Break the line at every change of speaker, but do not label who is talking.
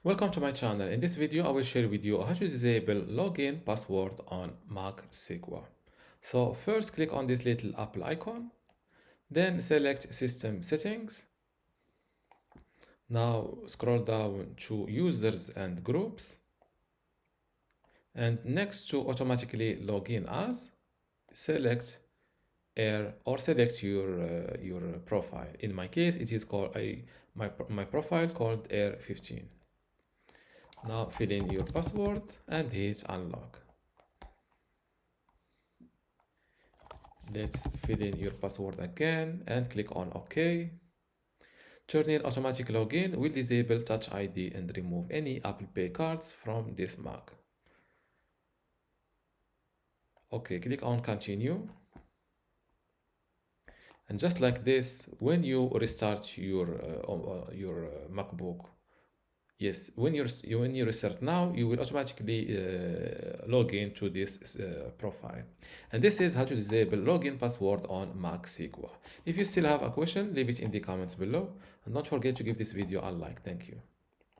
Welcome to my channel. In this video, I will share with you how to disable login password on Mac Sequoia. So first click on this little Apple icon, then select System Settings. Now scroll down to Users and Groups. And next to automatically login as, select select your profile. In my case, it is called my profile called Air 15. Now fill in your password and hit unlock. Let's fill in your password again and click on OK. Turn in automatic login will disable Touch ID and remove any Apple Pay cards from this Mac. Okay, click on continue. And just like this, when you restart your MacBook, yes, when you restart now, you will automatically log into this profile. And this is how to disable login password on Mac Sequoia. If you still have a question, leave it in the comments below. And don't forget to give this video a like. Thank you.